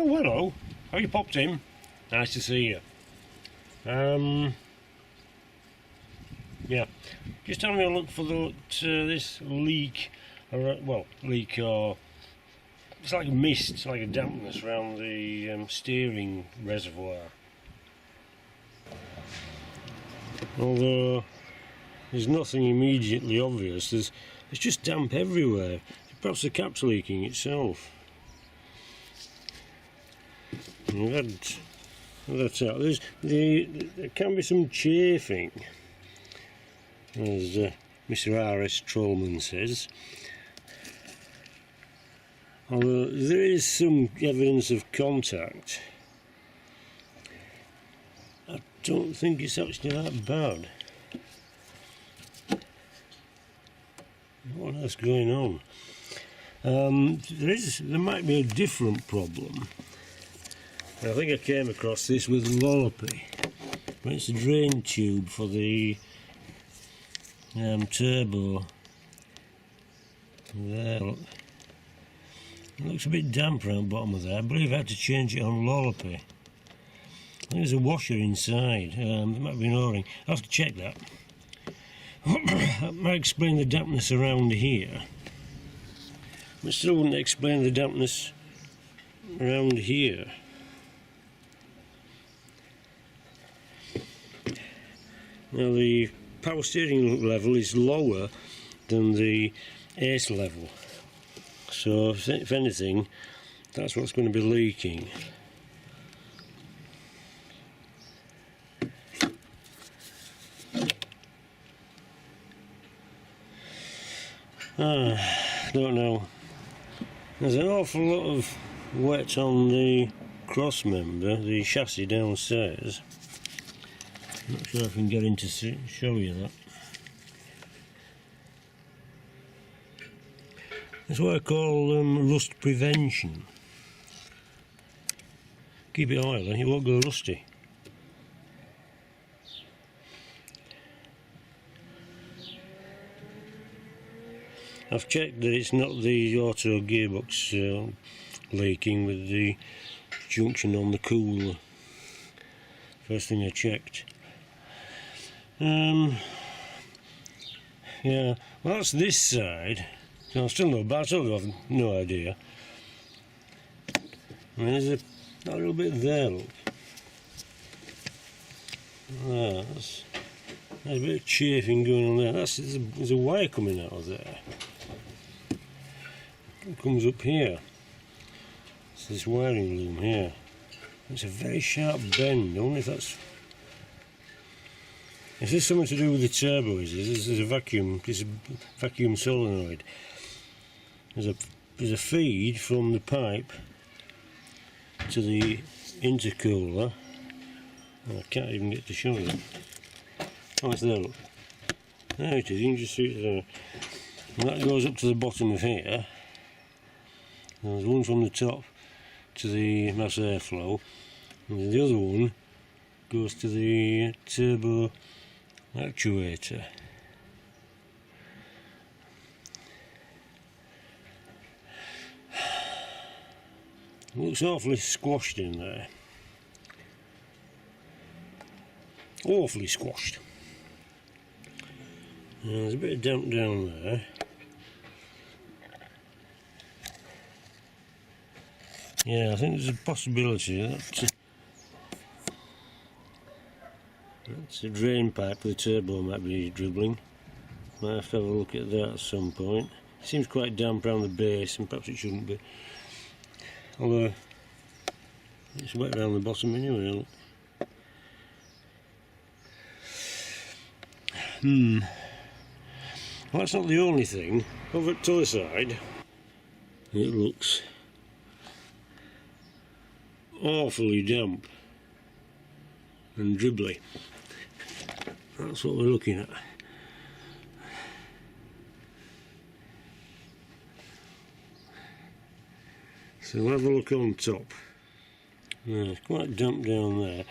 Oh, hello. How you popped in? Nice to see you. Yeah, just having a look for this leak, or leak, or it's like a mist, it's like a dampness around the steering reservoir. Although there's nothing immediately obvious, there's just damp everywhere. Perhaps the cap's leaking itself. There can be some chafing, as Mr. R.S. Trollman says. Although there is some evidence of contact, I don't think it's actually that bad. What else going on? There might be a different problem. I think I came across this with Lollopy. It's a drain tube for the turbo. There, look. It looks a bit damp around the bottom of there. I believe I had to change it on Lollopy. I think there's a washer inside. There might be an O-ring. I'll have to check that. That might explain the dampness around here. But still wouldn't explain the dampness around here. Now the power steering level is lower than the ACE level, so if anything, that's what's going to be leaking. Don't know. There's an awful lot of wet on the cross member, the chassis downstairs. Not sure I can get in to show you that. That's what I call rust prevention. Keep it oily, it won't go rusty. I've checked that it's not the auto gearbox leaking with the junction on the cooler. First thing I checked. Yeah, well, that's this side. So I still know, but I still have no idea. I mean, there's a little bit there, look. There's a bit of chafing going on there. There's a wire coming out of there. It comes up here. It's this wiring loom here. It's a very sharp bend. I wonder if that's... Is this something to do with the turbo? There's a vacuum. This is a vacuum solenoid. There's a feed from the pipe to the intercooler. Oh, I can't even get to show you. Oh, it's there. Look. There it is. You can just see it there. And that goes up to the bottom of here. And there's one from the top to the mass airflow, and the other one goes to the turbo actuator. It looks awfully squashed in there. Awfully squashed. There's a bit of damp down there. Yeah, I think there's a possibility that that's a drain pipe the turbo might be dribbling. Might have to have a look at that at some point. It seems quite damp around the base, and perhaps it shouldn't be. Although it's wet around the bottom anyway. Look. Well, that's not the only thing. Over at the other side, it looks awfully damp and dribbly. That's what we're looking at. So we'll have a look on top. Yeah, it's quite damp down there.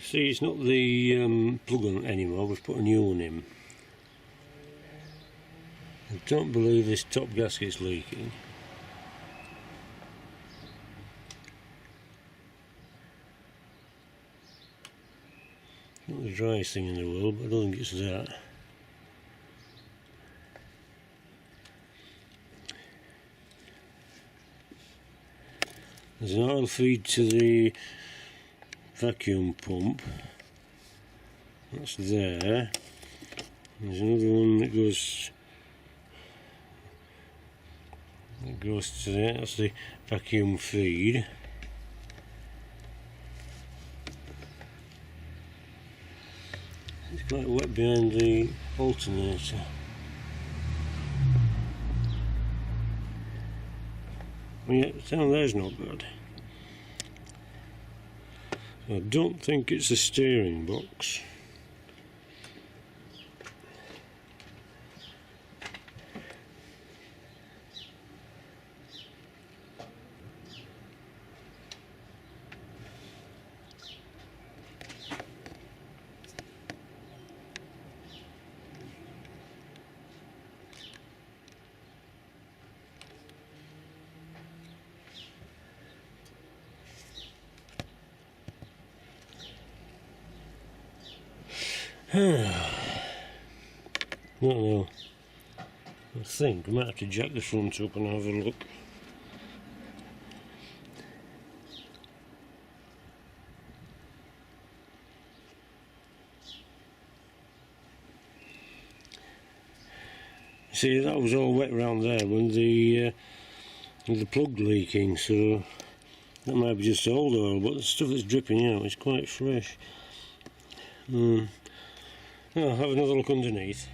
See, it's not the plug-on anymore, we've put a new one in. I don't believe this top gasket's leaking. Not the driest thing in the world, but I don't think it's that. There's an oil feed to the vacuum pump. That's there. There's another one that goes to there. That's the vacuum feed. It's quite wet behind the alternator. Yeah, down there's not bad. I don't think it's a steering box. Don't know. I think I might have to jack the front up and have a look. See, that was all wet around there when the plug leaking, so that might be just old oil, but the stuff that's dripping out is quite fresh. I'll have another look underneath.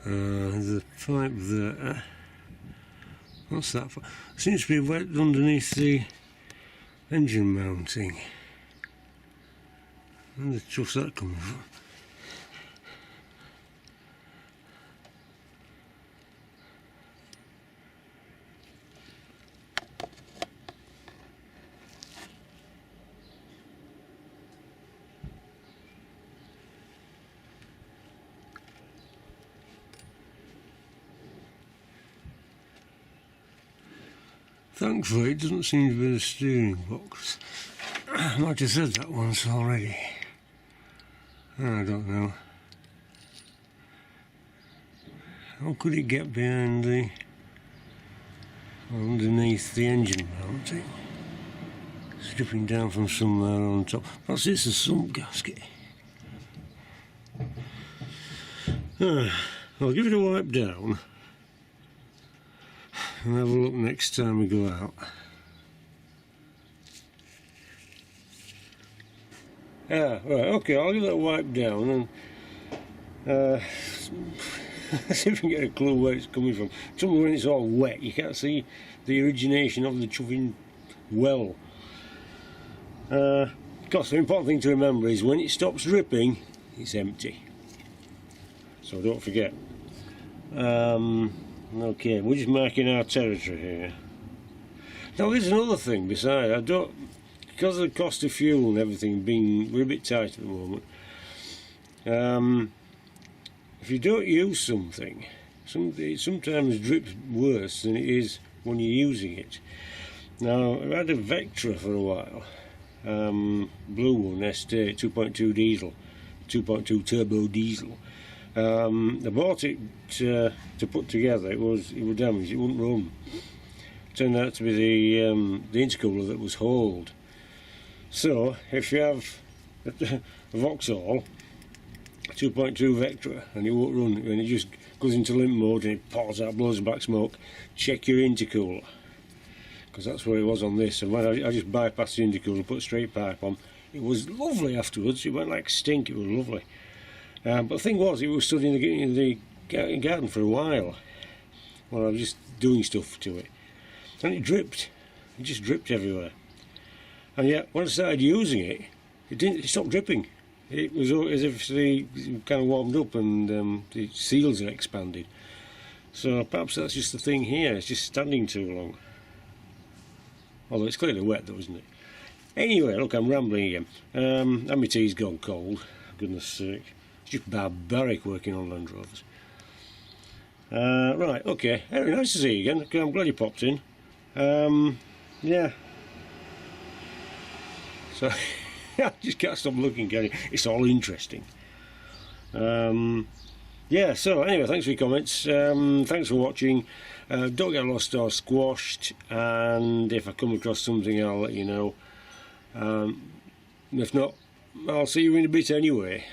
The pipe there. What's that for? Seems to be wet underneath the engine mounting. Where the chuff's that coming from? Thankfully, it doesn't seem to be the steering box. I might have said that once already. I don't know. How could it get behind the... underneath the engine mounting? It's dripping down from somewhere on top. Perhaps it's a sump gasket. I'll give it a wipe down and have a look next time we go out. Right, okay, I'll give that a wipe down and see if we can get a clue where it's coming from. Trouble when it's all wet, you can't see the origination of the chuffing well. Of course, the important thing to remember is when it stops dripping, it's empty. So don't forget. Okay, we're just marking our territory here. Now there's another thing besides, because of the cost of fuel and everything we're a bit tight at the moment. If you don't use something, it sometimes drips worse than it is when you're using it. Now, I had a Vectra for a while, blue one, ST 2.2 diesel, 2.2 turbo diesel. I bought it to put together. It was damaged. It wouldn't run. Turned out to be the intercooler that was hauled. So if you have a Vauxhall 2.2 Vectra and it won't run, and it just goes into limp mode and it pours out, blows back smoke, check your intercooler, because that's where it was on this. And when I just bypassed the intercooler, put a straight pipe on, it was lovely afterwards. It went like stink. It was lovely. But the thing was, it was stood in the garden for a while I was just doing stuff to it, and it dripped. It just dripped everywhere. And yet, when I started using it, it stopped dripping. It was as if they kind of warmed up and the seals had expanded. So perhaps that's just the thing here. It's just standing too long. Although it's clearly wet, though, isn't it? Anyway, look, I'm rambling again. And my tea's gone cold. For goodness sake. It's just barbaric working on Land Rovers. Right, okay. Anyway, nice to see you again. I'm glad you popped in. Yeah. So, I just can't stop looking, can you? It's all interesting. Yeah, so anyway, thanks for your comments. Thanks for watching. Don't get lost or squashed, and if I come across something, I'll let you know. If not, I'll see you in a bit anyway.